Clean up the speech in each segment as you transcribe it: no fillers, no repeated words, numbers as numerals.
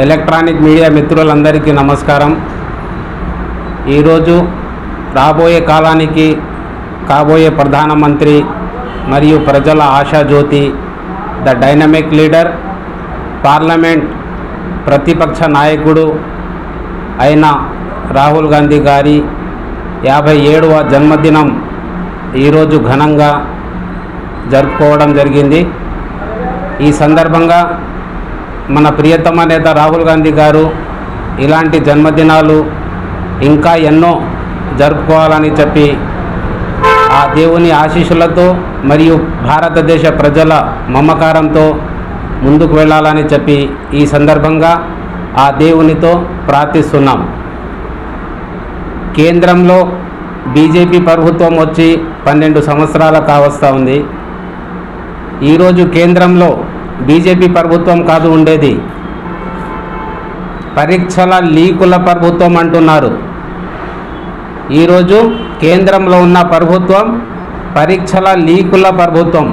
Electronic media మిత్రులందరికీ నమస్కారం. ఈరోజు రాబోయే కాలానికి కాబోయే ప్రధానమంత్రి మరియు ప్రజల ఆశాజ్యోతి, ద డైనమిక్ లీడర్, పార్లమెంట్ ప్రతిపక్ష నాయకుడు అయిన రాహుల్ గాంధీ గారి 57వ జన్మదినం ఈరోజు ఘనంగా జరుపుకోవడం జరిగింది. ఈ సందర్భంగా మన ప్రియతమ నేత రాహుల్ గాంధీ గారు ఇలాంటి జన్మదినాలు ఇంకా ఎన్నో జరుపుకోవాలని చెప్పి ఆ దేవుని ఆశీస్సులతో మరియు భారతదేశ ప్రజల మమకారంతో ముందుకు వెళ్ళాలని చెప్పి ఈ సందర్భంగా ఆ దేవునితో ప్రార్థిస్తున్నాం. కేంద్రంలో బీజేపీ ప్రభుత్వం వచ్చి 12 సంవత్సరాల కావస్తా ఉంది. ఈరోజు కేంద్రంలో బీజేపీ ప్రభుత్వం కాదు ఉండేది, పరీక్షల లీకుల ప్రభుత్వం అంటున్నారు. ఈరోజు కేంద్రంలో ఉన్న ప్రభుత్వం పరీక్షల లీకుల ప్రభుత్వం.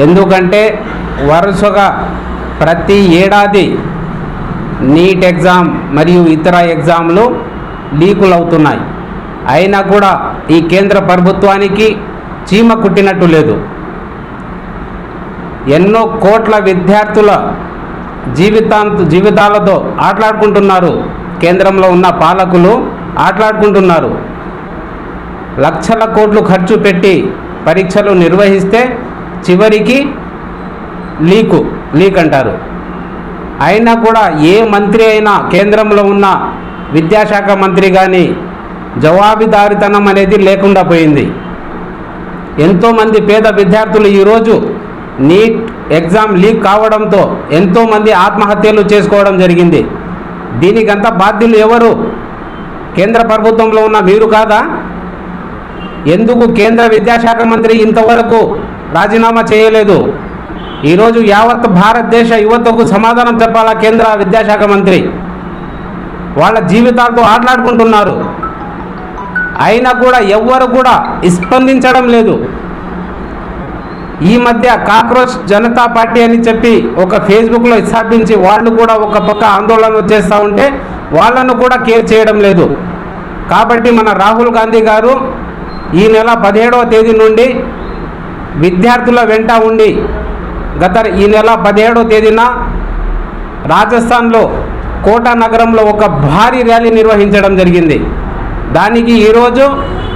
ఎందుకంటే వరుసగా ప్రతి ఏడాది నీట్ ఎగ్జామ్ మరియు ఇతర ఎగ్జామ్లు లీకులు అవుతున్నాయి. అయినా కూడా ఈ కేంద్ర ప్రభుత్వానికి చీమ కుట్టినట్టు లేదు. ఎన్నో కోట్ల విద్యార్థుల జీవితాలతో ఆటలాడుకుంటున్నారు. కేంద్రంలో ఉన్న పాలకులు ఆటలాడుకుంటున్నారు. లక్షల కోట్లు ఖర్చు పెట్టి పరీక్షలు నిర్వహిస్తే చివరికి లీక్ అంటారు. అయినా కూడా ఏ మంత్రి అయినా, కేంద్రంలో ఉన్న విద్యాశాఖ మంత్రి కానీ జవాబుదారీతనం అనేది లేకుండా పోయింది. ఎంతోమంది పేద విద్యార్థులు ఈరోజు నీట్ ఎగ్జామ్ లీక్ కావడంతో ఎంతోమంది ఆత్మహత్యలు చేసుకోవడం జరిగింది. దీనికంతా బాధ్యులు ఎవరు? కేంద్ర ప్రభుత్వంలో ఉన్న మీరు కాదా? ఎందుకు కేంద్ర విద్యాశాఖ మంత్రి ఇంతవరకు రాజీనామా చేయలేదు? ఈరోజు యావత్ భారతదేశ యువతకు సమాధానం చెప్పాలా కేంద్ర విద్యాశాఖ మంత్రి? వాళ్ళ జీవితాలతో ఆటలాడుకుంటున్నారు. అయినా కూడా ఎవ్వరు కూడా స్పందించడం లేదు. ఈ మధ్య కాక్రోచ్ జనతా పార్టీ అని చెప్పి ఒక ఫేస్బుక్లో స్థాపించి వాళ్ళు కూడా ఒక పక్క ఆందోళన చేస్తూ ఉంటే వాళ్ళను కూడా కేర్ చేయడం లేదు. కాబట్టి మన రాహుల్ గాంధీ గారు ఈ నెల 17వ తేదీ నుండి విద్యార్థుల వెంట ఉండి ఈ నెల 17వ తేదీన రాజస్థాన్లో కోటా నగరంలో ఒక భారీ ర్యాలీ నిర్వహించడం జరిగింది. దానికి ఈరోజు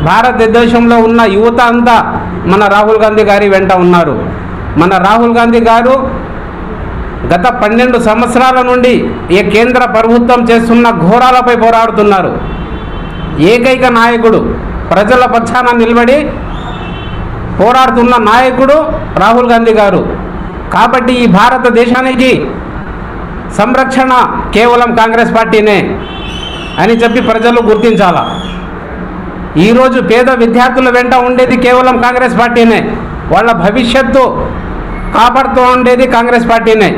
భారతదేశంలో ఉన్న యువత అంతా మన రాహుల్ గాంధీ గారి వెంట ఉన్నారు. మన రాహుల్ గాంధీ గారు గత 12 సంవత్సరాల నుండి ఈ కేంద్ర ప్రభుత్వం చేస్తున్న ఘోరాలపై పోరాడుతున్నారు. ఏకైక నాయకుడు, ప్రజల పక్షాన నిలబడి పోరాడుతున్న నాయకుడు రాహుల్ గాంధీ గారు. కాబట్టి ఈ భారతదేశానికి సంరక్షణ కేవలం కాంగ్రెస్ పార్టీనే అని చెప్పి ప్రజలు గుర్తించాలా. ఈరోజు పేద విద్యార్థుల వెంట ఉండేది కేవలం కాంగ్రెస్ పార్టీనే. వాళ్ళ భవిష్యత్తు కాపాడుతూ ఉండేది కాంగ్రెస్ పార్టీనే.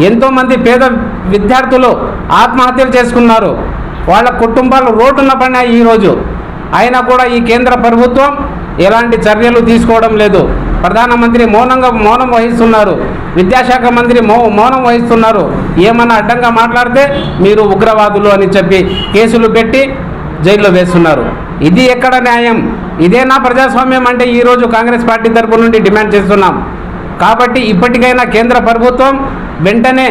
ఎంతోమంది పేద విద్యార్థులు ఆత్మహత్యలు చేసుకున్నారు. వాళ్ళ కుటుంబాలు రోడ్డున పడినాయి ఈరోజు. అయినా కూడా ఈ కేంద్ర ప్రభుత్వం ఎలాంటి చర్యలు తీసుకోవడం లేదు. ప్రధానమంత్రి మౌనం వహిస్తున్నారు. విద్యాశాఖ మంత్రి మౌనం వహిస్తున్నారు. ఏమన్నా అడ్డంగా మాట్లాడితే మీరు ఉగ్రవాదులు అని చెప్పి కేసులు పెట్టి జైల్లో వేస్తున్నారు. ఇది ఎక్కడ న్యాయం? ఇదేనా ప్రజాస్వామ్యం అంటే ఈరోజు కాంగ్రెస్ పార్టీ తరపు నుండి డిమాండ్ చేస్తున్నాం. కాబట్టి ఇప్పటికైనా కేంద్ర ప్రభుత్వం వెంటనే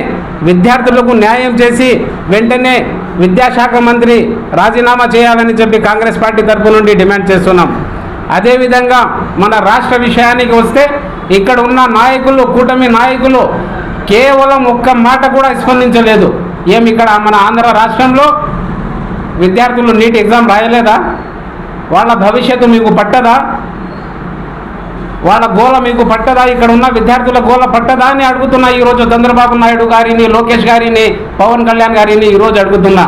విద్యార్థులకు న్యాయం చేసి వెంటనే విద్యాశాఖ మంత్రి రాజీనామా చేయాలని చెప్పి కాంగ్రెస్ పార్టీ తరపు నుండి డిమాండ్ చేస్తున్నాం. అదేవిధంగా మన రాష్ట్ర విషయానికి వస్తే ఇక్కడ ఉన్న నాయకులు, కూటమి నాయకులు కేవలం ఒక్క మాట కూడా స్పందించలేదు. ఇక్కడ మన ఆంధ్ర రాష్ట్రంలో విద్యార్థులు నీట్ ఎగ్జామ్ రాయలేదా? వాళ్ళ భవిష్యత్తు మీకు పట్టదా? వాళ్ళ గోల మీకు పట్టదా? ఇక్కడ ఉన్న విద్యార్థుల గోల పట్టదా అని అడుగుతున్నా. ఈరోజు చంద్రబాబు నాయుడు గారిని, లోకేష్ గారిని, పవన్ కళ్యాణ్ గారిని ఈరోజు అడుగుతున్నా.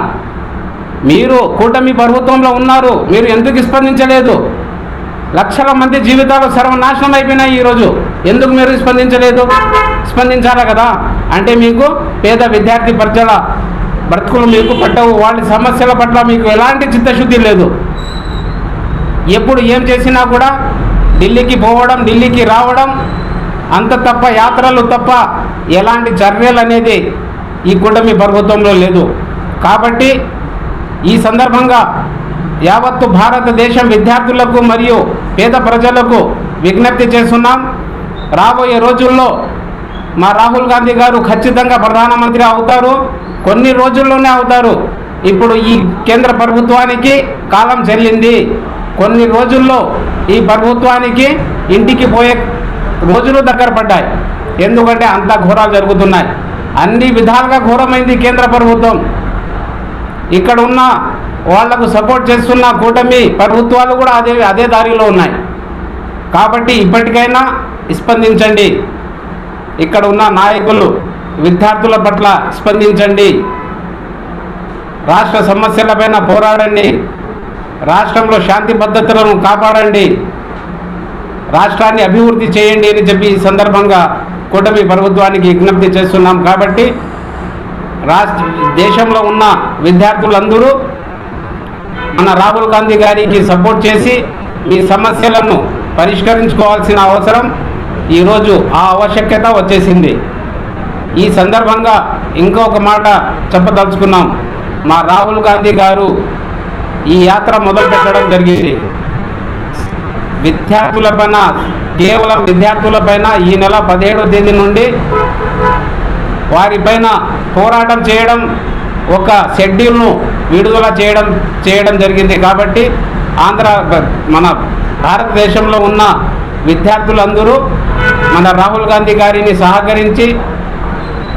మీరు కూటమి ప్రభుత్వంలో ఉన్నారు, మీరు ఎందుకు స్పందించలేదు? లక్షల మంది జీవితాలు సర్వనాశనం అయిపోయినాయి. ఈరోజు ఎందుకు మీరు స్పందించలేదు? స్పందించాలా కదా. అంటే మీకు పేద విద్యార్థి ప్రజల బ్రతుకులు మీకు పట్టవు. వాళ్ళ సమస్యల పట్ల మీకు ఎలాంటి చిత్తశుద్ధి లేదు. ఎప్పుడు ఏం చేసినా కూడా ఢిల్లీకి పోవడం, ఢిల్లీకి రావడం, అంత తప్ప యాత్రలు తప్ప ఎలాంటి చర్యలు అనేది ఈ కూటమి ప్రభుత్వంలో లేదు. కాబట్టి ఈ సందర్భంగా యావత్తు భారతదేశం విద్యార్థులకు మరియు పేద ప్రజలకు విజ్ఞప్తి చేస్తున్నాం. రాబోయే రోజుల్లో మా రాహుల్ గాంధీ గారు ఖచ్చితంగా ప్రధానమంత్రి అవుతారు, కొన్ని రోజుల్లోనే అవుతారు. ఇప్పుడు ఈ కేంద్ర ప్రభుత్వానికి కాలం చెల్లింది. కొన్ని రోజుల్లో ఈ ప్రభుత్వానికి ఇంటికి పోయే రోజులు దగ్గర పడ్డాయి. ఎందుకంటే అంత ఘోరాలు జరుగుతున్నాయి. అన్ని విధాలుగా ఘోరమైంది కేంద్ర ప్రభుత్వం. ఇక్కడ ఉన్న వాళ్లకు సపోర్ట్ చేస్తున్న కూటమి ప్రభుత్వాలు కూడా అదే దారిలో ఉన్నాయి. కాబట్టి ఇప్పటికైనా స్పందించండి. ఇక్కడ ఉన్న నాయకులు విద్యార్థుల పట్ల స్పందించండి. రాష్ట్ర సమస్యలపైన పోరాడండి. రాష్ట్రంలో శాంతి భద్రతలను కాపాడండి. రాష్ట్రాన్ని అభివృద్ధి చేయండి అని చెప్పి ఈ సందర్భంగా కూటమి ప్రభుత్వానికి విజ్ఞప్తి చేస్తున్నాం. కాబట్టి దేశంలో ఉన్న విద్యార్థులందరూ మన రాహుల్ గాంధీ గారికి సపోర్ట్ చేసి ఈ సమస్యలను పరిష్కరించుకోవాల్సిన అవసరం ఈరోజు ఆ ఆవశ్యకత వచ్చేసింది. ఈ సందర్భంగా ఇంకొక మాట చెప్పదలుచుకున్నాం. మా రాహుల్ గాంధీ గారు ఈ యాత్ర మొదలుపెట్టడం జరిగింది విద్యార్థులపైన, కేవలం విద్యార్థులపైన. ఈ నెల 17వ తేదీ నుండి వారిపైన పోరాటం చేయడం, ఒక షెడ్యూల్ను విడుదల చేయడం జరిగింది. కాబట్టి మన భారతదేశంలో ఉన్న విద్యార్థులందరూ మన రాహుల్ గాంధీ గారిని సహకరించి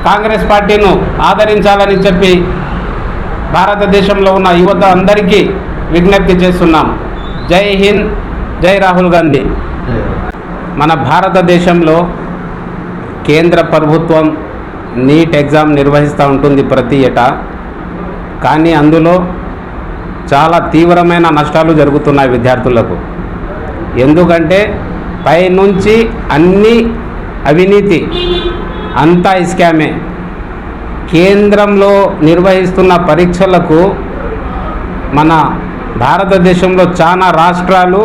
కాంగ్రెస్ పార్టీను ఆదరించాలని చెప్పి భారతదేశంలో ఉన్న యువత అందరికీ విజ్ఞప్తి చేస్తున్నాం. జై హింద్, జై రాహుల్ గాంధీ. మన భారతదేశంలో కేంద్ర ప్రభుత్వం నీట్ ఎగ్జామ్ నిర్వహిస్తూ ఉంటుంది ప్రతి ఏటా. కానీ అందులో చాలా తీవ్రమైన నష్టాలు జరుగుతున్నాయి విద్యార్థులకు. ఎందుకంటే పైనుంచి అన్ని అవినీతి, అంతా స్కామే. కేంద్రంలో నిర్వహిస్తున్న పరీక్షలకు మన భారతదేశంలో చాలా రాష్ట్రాలు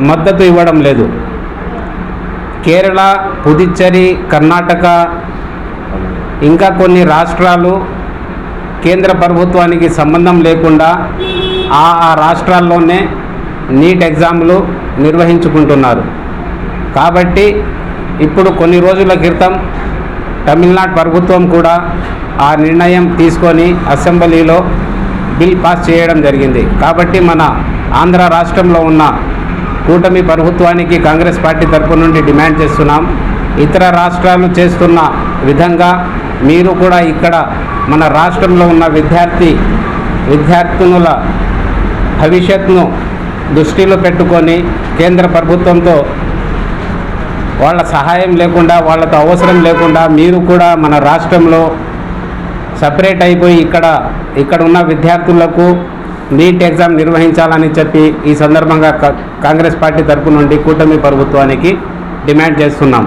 మద్దతు ఇవ్వడం లేదు. కేరళ, పుదుచ్చేరి, కర్ణాటక ఇంకా కొన్ని రాష్ట్రాలు కేంద్ర ప్రభుత్వానికి సంబంధం లేకుండా ఆ రాష్ట్రాల్లోనే నీట్ ఎగ్జామ్లు నిర్వహించుకుంటున్నారు. కాబట్టి ఇప్పుడు కొన్ని రోజుల క్రితం తమిళనాడు ప్రభుత్వం కూడా ఆ నిర్ణయం తీసుకొని అసెంబ్లీలో బిల్ పాస్ చేయడం జరిగింది. కాబట్టి మన ఆంధ్ర రాష్ట్రంలో ఉన్న కూటమి ప్రభుత్వానికి కాంగ్రెస్ పార్టీ తరపు నుండి డిమాండ్ చేస్తున్నాం. ఇతర రాష్ట్రాలు చేస్తున్న విధంగా మీరు కూడా ఇక్కడ మన రాష్ట్రంలో ఉన్న విద్యార్థినుల భవిష్యత్తును దృష్టిలో పెట్టుకొని కేంద్ర ప్రభుత్వంతో వాళ్ళ సహాయం లేకుండా, వాళ్ళతో అవసరం లేకుండా మీరు కూడా మన రాష్ట్రంలో సపరేట్ అయిపోయి ఇక్కడ ఉన్న విద్యార్థులకు నీట్ ఎగ్జామ్ నిర్వహించాలని చెప్పి ఈ సందర్భంగా కాంగ్రెస్ పార్టీ తరపు నుండి కూటమి ప్రభుత్వానికి డిమాండ్ చేస్తున్నాం.